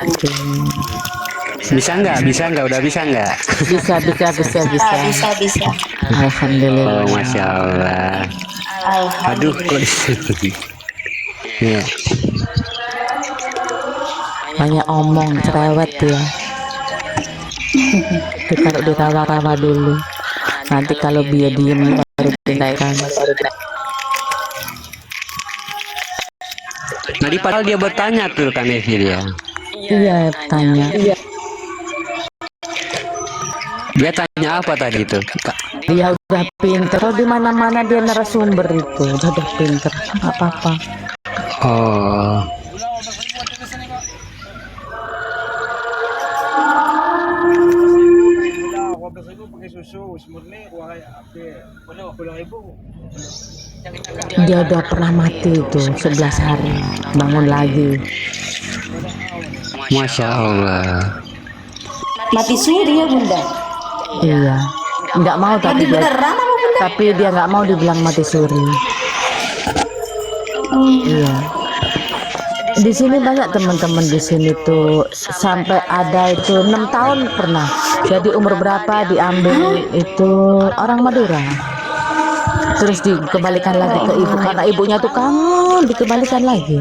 Oke. Bisa nggak? Udah bisa nggak? Bisa. Bisa. Alhamdulillah. Oh, Masya Allah. Aduh, kok disini? Ya, Banyak omong, cerewet ya. Ditaruh di rawa-rawa dulu. Nanti kalau dia diem baru dinaikkan. tadi padahal dia bertanya tuh kan Evi ya. Iya, tanya. Dia tanya apa tadi tuh? Dia udah pinter. Oh, di mana-mana dia narasumber itu. Udah pinter. Nggak apa-apa. Oh, Dia udah pernah mati itu 11 hari. Bangun lagi. Masya Allah. Mati suri ya Bunda. Iya. Nggak mau tapi dia, Beneran apa Bunda? tapi dia nggak mau dibilang mati suri. Iya. Di sini banyak teman-teman di sini tuh sampai ada itu 6 tahun pernah. Jadi umur berapa diambil itu orang Madura. Terus dikembalikan lagi ke ibu karena ibunya tuh kangen, dikembalikan lagi.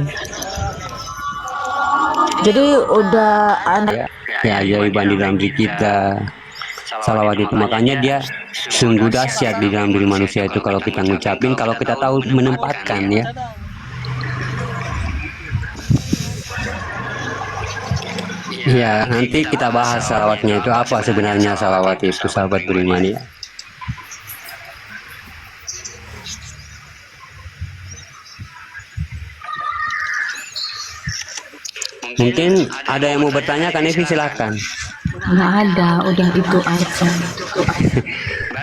Jadi udah anak Ya, ajaiban di dalam diri kita. Salawat itu makanya dia sungguh dahsyat di dalam diri manusia itu kalau kita ngucapin, kalau kita tahu menempatkan ya. Ya, nanti kita bahas salawatnya itu apa sebenarnya salawat itu, sahabat beriman ya. Mungkin ada yang mau bertanya kan Evi, silakan. nggak ada, udah itu aja.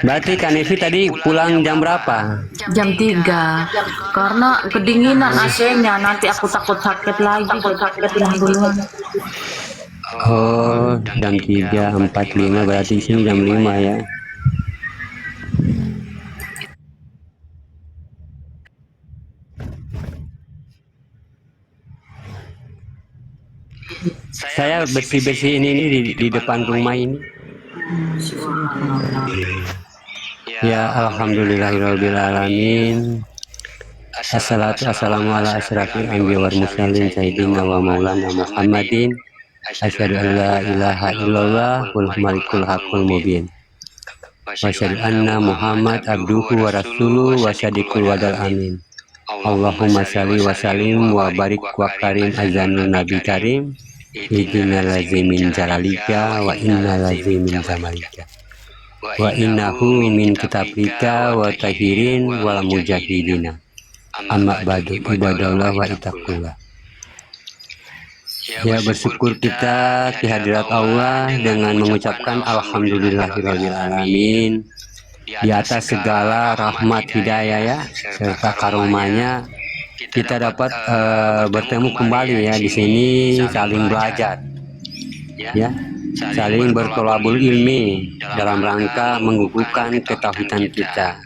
Berarti kan Evi tadi pulang jam berapa? Jam 3 karena kedinginan AC-nya, nanti aku takut sakit lagi kalau sakit duluan. Oh, jam 3.45 berarti sini jam 5 ya. Saya bersih-bersih ini di depan rumah ini. Ya, alhamdulillahirrahmanirrahim. Assalamu ala asyrafil anbiya wal mursalin sayyidina wa maulana Muhammadin. Asyhadu an la ilaha illallah wal malikul haqqul mubin. Wa asyhadu anna Muhammad abduhu wa rasuluhu wa sadiqul wadal amin. Allahumma shalli wa sallim wa barik wa karim azanul nabi karim. Idina lazimin jalalika wa inna lazimin jamalika wa innahu min kitablika wa tahirin wal mujahidina amma ba'du ibadallah wa itaqullah. Ya, bersyukur kita di hadirat Allah dengan mengucapkan alhamdulillahirrahmanirrahim di atas segala rahmat hidayah ya serta karomanya kita dapat bertemu kembali ya di sini, saling belajar ya, saling bertolabul ilmi dalam rangka mengukuhkan ketauhidan kita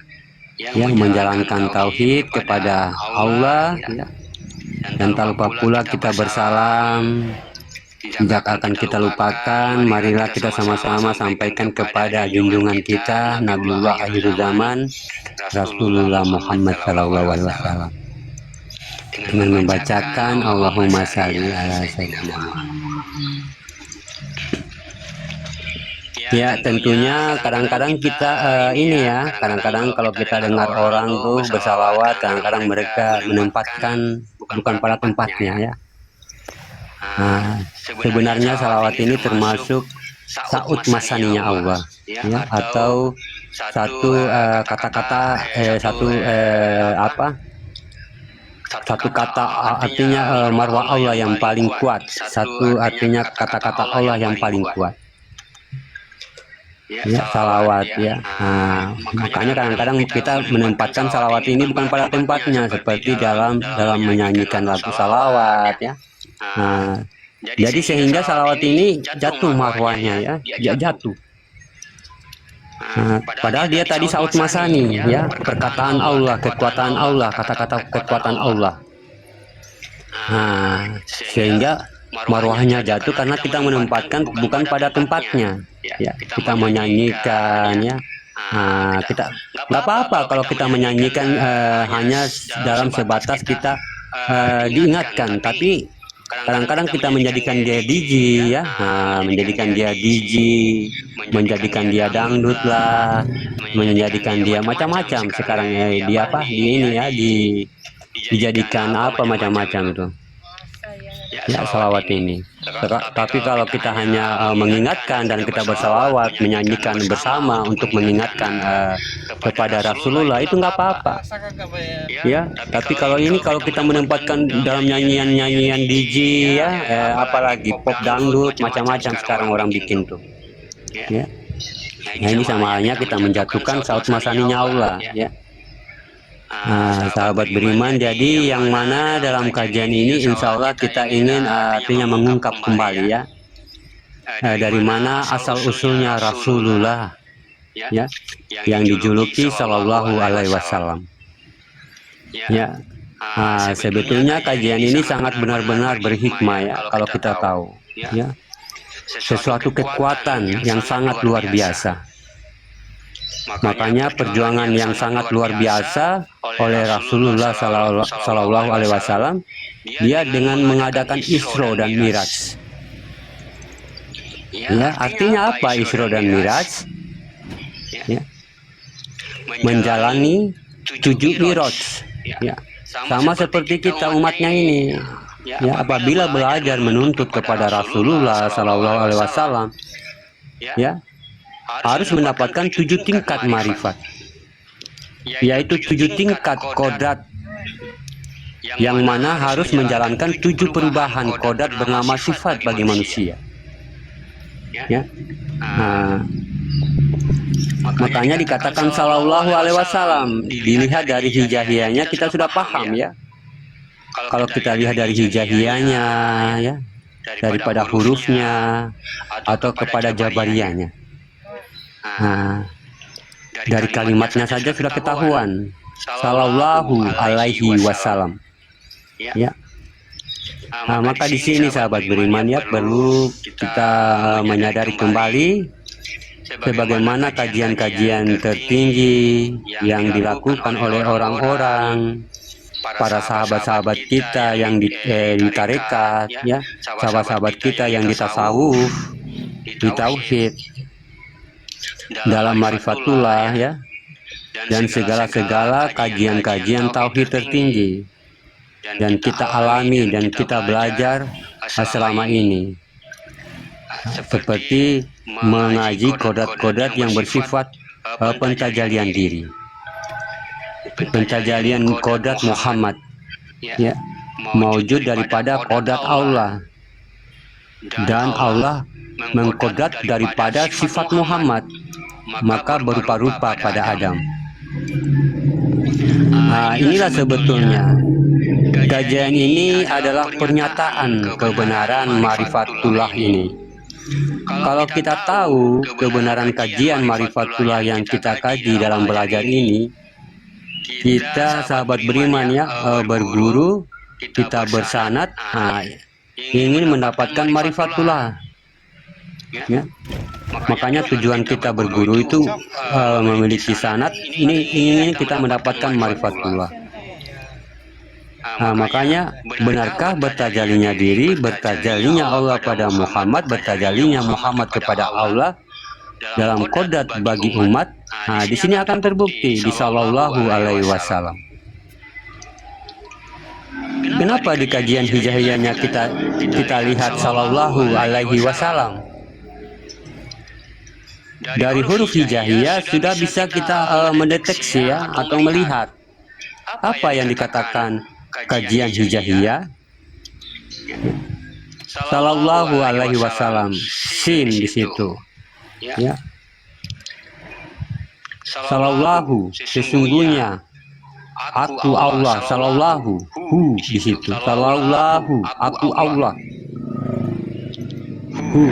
ya, menjalankan tauhid kepada Allah ya. Dan tak lupa pula kita bersalam. Tidak akan kita lupakan, marilah kita sama-sama sampaikan kepada junjungan kita Nabiullah akhir zaman Rasulullah Muhammad SAW dengan membacakan Allahumma shalli ala sayyidina Muhammad. Ya, tentunya kadang-kadang kita ini ya, kadang-kadang kalau kita dengar orang tuh bersalawat, kadang-kadang mereka menempatkan bukan pada tempatnya ya. Nah, sebenarnya salawat ini termasuk saut masaninya Allah ya, atau satu kata-kata satu kata artinya marwah Allah yang paling kuat, satu artinya kata-kata Allah yang paling kuat ya, salawat ya. Nah, makanya kadang-kadang kita menempatkan salawat ini bukan pada tempatnya, seperti dalam menyanyikan lagu salawat ya. Nah, jadi sehingga salawat ini jatuh marwahnya ya, jatuh. Nah, padahal dia tadi saut masani ya, perkataan Allah, kekuatan Allah, kata-kata kekuatan Allah. Nah, sehingga marwahnya jatuh karena kita menempatkan bukan pada tempatnya. Ya, kita menyanyikan ya. Kita nggak apa-apa kalau kita menyanyikan hanya dalam sebatas kita diingatkan, tapi kadang-kadang kita menjadikan dia DJ ya, menjadikan dia DJ, menjadikan dia dangdut lah, menjadikan dia macam-macam. Sekarang dia apa? Di ini ya, dijadikan apa macam-macam itu. Ya, salawat ini. Tapi kalau kita hanya mengingatkan dan kita bersalawat, menyanyikan bersama untuk mengingatkan kepada Rasulullah, itu nggak apa-apa. Ya, tapi kalau ini kalau kita menempatkan dalam nyanyian-nyanyian DJ ya, apalagi pop dangdut macam-macam sekarang orang bikin tuh. Ya. Nah, ini sama halnya kita menjatuhkan saut masaninya Allah ya. Sahabat beriman, jadi yang mana dalam kajian ini insya Allah kita ingin artinya mengungkap kembali ya, dari mana asal usulnya Rasulullah ya, yang dijuluki Shallallahu Alaihi Wasallam ya. Sebetulnya kajian ini sangat benar-benar berhikmah ya, kalau kita tahu ya, sesuatu kekuatan yang sangat luar biasa. Makanya perjuangan yang sangat luar biasa oleh Rasulullah Sallallahu Alaihi Wasallam, dia dengan mengadakan Isra dan Miraj. Ya, artinya apa Isra dan Miraj? Ya, menjalani 7 Miraj. Ya, sama seperti kita umatnya ini. Ya, apabila belajar menuntut kepada Rasulullah Sallallahu Alaihi Wasallam, ya, harus mendapatkan 7 tingkat marifat, yaitu 7 tingkat kodrat, yang mana harus menjalankan 7 perubahan kodrat bernama sifat bagi manusia ya. Makanya dikatakan Sallallahu Alaihi Wasallam. Dilihat dari hijaiyahnya kita sudah paham ya. Kalau kita lihat dari hijaiyahnya ya, daripada hurufnya atau kepada jabariyahnya, dari kalimatnya saja sudah ketahuan Sallallahu Alaihi Wasallam ya. Maka di sini sahabat beriman ya, perlu kita menyadari kembali sebagaimana kajian-kajian tertinggi yang dilakukan oleh orang-orang, para sahabat-sahabat kita yang di tarekat ya, sahabat-sahabat kita yang di tasawuf, di tauhid, dalam marifatullah ya, dan segala-segala kajian-kajian tauhid tertinggi dan kita alami dan kita belajar selama ini, seperti mengaji kodrat-kodrat yang bersifat pentajalian diri, pentajalian kodrat Muhammad ya, mewujud daripada kodrat Allah, dan Allah mengkodrat daripada sifat Muhammad, maka berupa-rupa pada Adam. Inilah sebetulnya kajian ini adalah pernyataan kebenaran marifatullah ini. Kalau kita tahu kebenaran kajian marifatullah yang kita kaji dalam belajar ini, kita sahabat beriman ya, berguru, kita bersanad, ingin mendapatkan marifatullah ya. Makanya tujuan kita berguru itu memiliki sanad, ini ingin kita mendapatkan marifatullah. Makanya benarkah bertajalinya diri, bertajalinya Allah pada Muhammad, bertajalinya Muhammad kepada Allah dalam kodrat bagi umat? Di sini akan terbukti di Sallallahu Alaihi Wasallam. Kenapa di kajian hijaiyahnya kita lihat Sallallahu Alaihi Wasallam? Dari huruf hijaiyah sudah bisa kita mendeteksi ya, atau melihat apa yang dikatakan kajian hijaiyah. Sallallahu Alaihi Wasallam, sin di situ ya. Sallallahu, sesungguhnya aku Allah, sallallahu, hu di situ, sallallahu, aku Allah, hu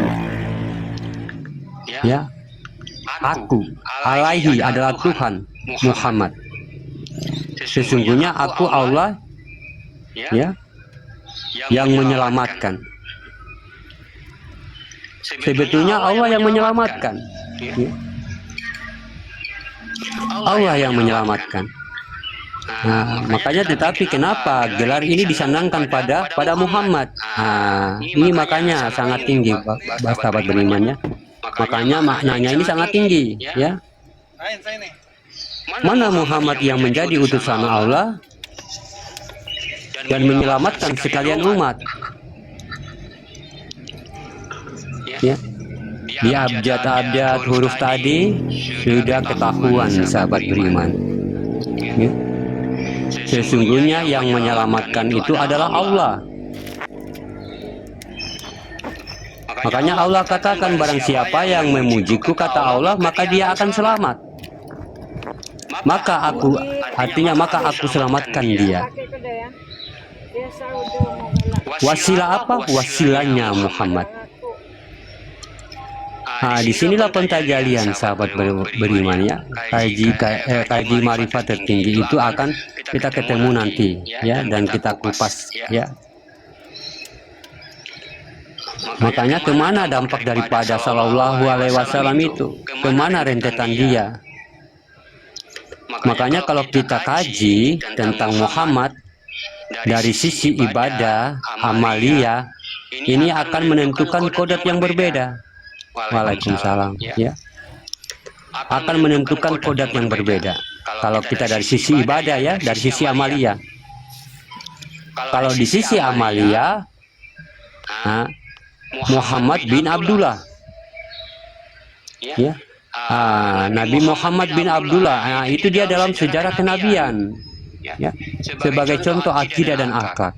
ya. Aku, alaihi adalah Tuhan Muhammad. Sesungguhnya aku Allah ya, yang menyelamatkan. Sebetulnya Allah yang menyelamatkan. Ya. Allah yang menyelamatkan. Nah, makanya tetapi kenapa gelar ini disandangkan pada Muhammad? Nah, ini makanya sangat tinggi, sahabat berimannya. Makanya maknanya ini sangat tinggi, ya. Mana Muhammad yang menjadi utusan Allah dan menyelamatkan sekalian umat? Ya. Di abjad-abjad huruf tadi sudah ketahuan sahabat beriman. Ya. Sesungguhnya yang menyelamatkan itu adalah Allah. Makanya Allah katakan barang siapa yang memujiku kata Allah maka dia akan selamat. Maka aku selamatkan dia. Wasilah apa? Wasilahnya Muhammad. Nah, disinilah pentajalian sahabat beriman ya. Kaji marifat tertinggi itu akan kita ketemu nanti ya, dan kita kupas ya. Makanya kemana dampak daripada Sallallahu Alaihi Wasallam itu? Kemana rentetan dia? Makanya kalau kita kaji tentang Muhammad dari sisi ibadah, amalia, ini akan menentukan kodrat yang berbeda. Waalaikumsalam. Ya. Akan menentukan kodrat yang berbeda. Kalau kita dari sisi ibadah ya, dari sisi amalia. Kalau di sisi amalia, Muhammad bin Abdullah. Ya. Nabi Muhammad bin Abdullah. Itu dia dalam sejarah kenabian. Ya. Sebagai contoh akidah dan akhlak.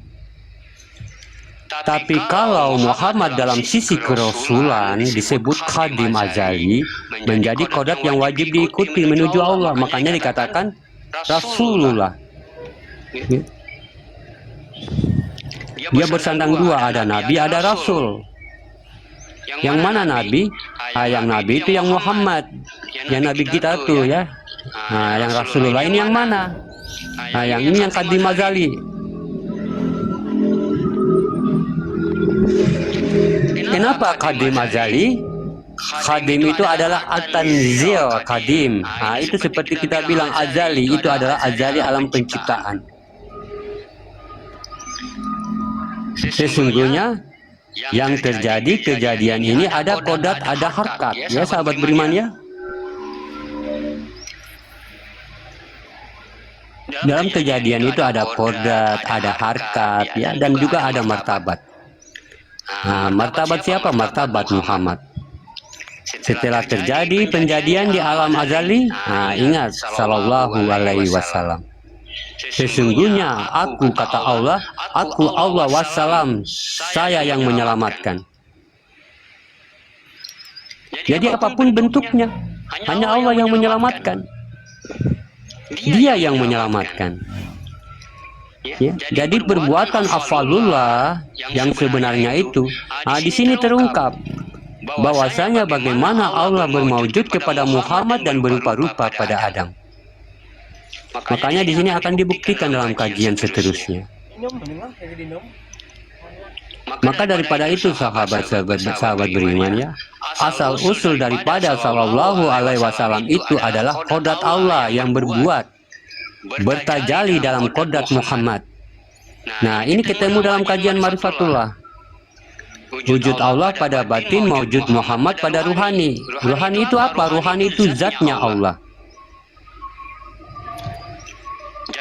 Tapi kalau Muhammad dalam sisi kerasulan disebut khadim azali, menjadi kodrat yang wajib diikuti menuju Allah. Makanya dikatakan Rasulullah. Dia bersandang dua, ada Nabi, ada Rasul. Yang mana Nabi? Yang Nabi itu yang Muhammad. Yang Nabi kita tuh ya. Nah, yang Rasulullah ini yang mana? Nah, yang ini yang khadim azali. Kenapa khadim azali? Khadim itu adalah at-tanzil khadim. Nah, itu seperti kita bilang azali, itu adalah azali alam penciptaan. Sesungguhnya yang terjadi kejadian ini ada kodrat, ada harkat ya sahabat beriman ya. Dalam kejadian itu ada kodrat, ada harkat ya, dan juga ada martabat. Nah, martabat siapa? Martabat Muhammad. Setelah terjadi penjadian di alam azali, nah ingat Sallallahu Alaihi Wasallam. Sesungguhnya aku kata Allah, aku Allah wassalam, saya yang menyelamatkan. Jadi apapun bentuknya, hanya Allah yang menyelamatkan. Dia yang menyelamatkan. Ya, jadi perbuatan afalullah yang sebenarnya itu, di sini terungkap bahwasanya bagaimana Allah bermaujud kepada Muhammad dan berupa-rupa pada Adam. Makanya di sini akan dibuktikan dalam kajian seterusnya. Maka daripada itu sahabat beriman ya, asal usul daripada Sallallahu Alaihi Wasallam itu adalah kodrat Allah yang bertajali dalam kodrat Muhammad. Nah, ini ketemu dalam kajian Marifatullah. Wujud Allah pada batin, wujud Muhammad pada ruhani. Ruhani itu apa? Ruhani itu zatnya Allah.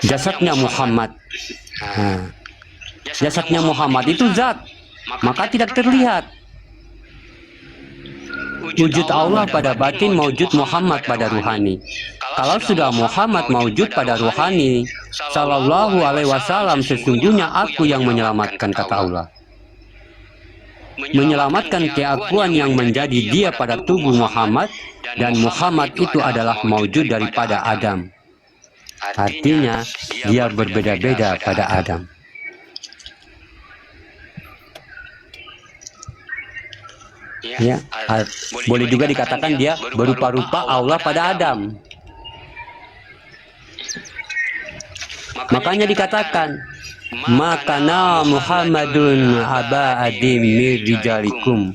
Jasadnya Muhammad. Nah, jasadnya Muhammad itu zat, maka tidak terlihat. Wujud Allah pada batin, wujud Muhammad pada ruhani. Kalau sudah Muhammad mawujud pada ruhani, Sallallahu Alaihi Wasallam, sesungguhnya aku yang menyelamatkan kata Allah. Menyelamatkan keakuan yang menjadi dia pada tubuh Muhammad, dan Muhammad itu adalah mawujud daripada Adam. Artinya dia berbeda-beda pada Adam. Ya, boleh juga dikatakan dia berupa-rupa Allah pada Adam. Makanya dikatakan, makana Muhammadun aba adim mir rijalikum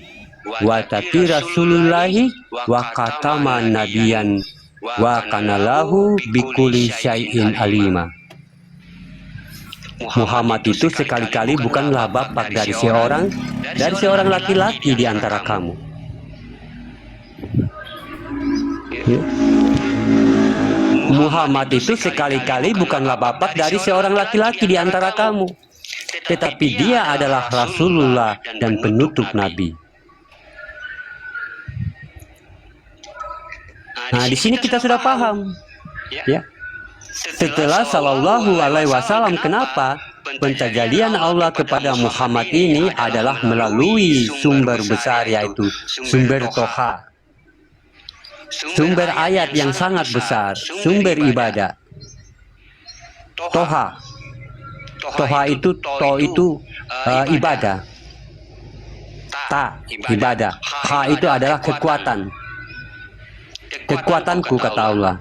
wa tati rasulullahi wa khataman nabiyan wa kanalahu bikuli syai'in alima. Muhammad itu sekali-kali bukanlah bapak dari seorang laki-laki di antara kamu. Ya. Muhammad itu sekali-kali bukanlah bapak dari seorang laki-laki di antara kamu, tetapi dia adalah Rasulullah dan penutup Nabi. Nah, di sini kita sudah paham, ya. Setelah Shallallahu Alaihi Wasallam, kenapa pentajalian Allah kepada Muhammad ini adalah melalui sumber besar, yaitu sumber Toha, sumber ayat yang sangat besar, sumber ibadah. Toha, Toha itu ibadah, ta ibadah, ha itu adalah kekuatan. Kekuatanku, kata Allah.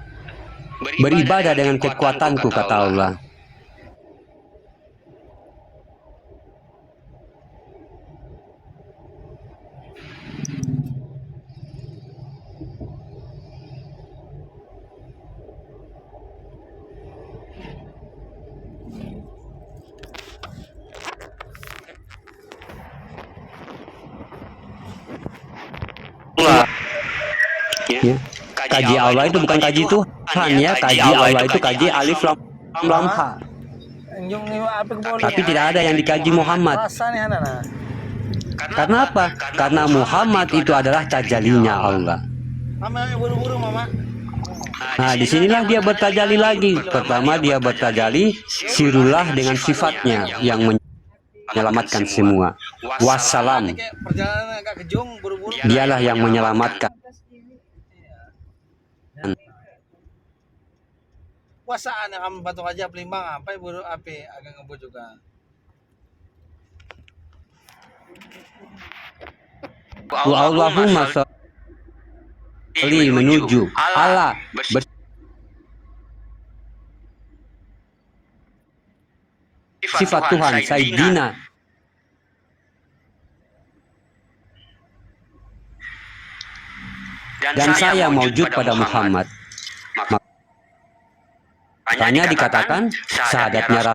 Beribadah dengan kekuatanku, kata Allah. Ya. Kaji Allah itu bukan kaji Tuhan, ya. Kaji Allah itu kaji alif lam ha. Tapi tidak ada yang dikaji Muhammad. Karena apa? Karena Muhammad itu adalah tajalinya Allah. Nah, disinilah dia bertajali lagi. Pertama dia bertajali sirullah dengan sifatnya yang menyelamatkan semua. Wassalam. Dialah yang menyelamatkan. Kuasaan yang kamu batuk aja pelimbang apa buru api agak ngebut juga. Allahumma sholli menuju Allah sifat Tuhan Sayyidina. Dan saya maujud pada Muhammad. Makanya dikatakan syahadatnya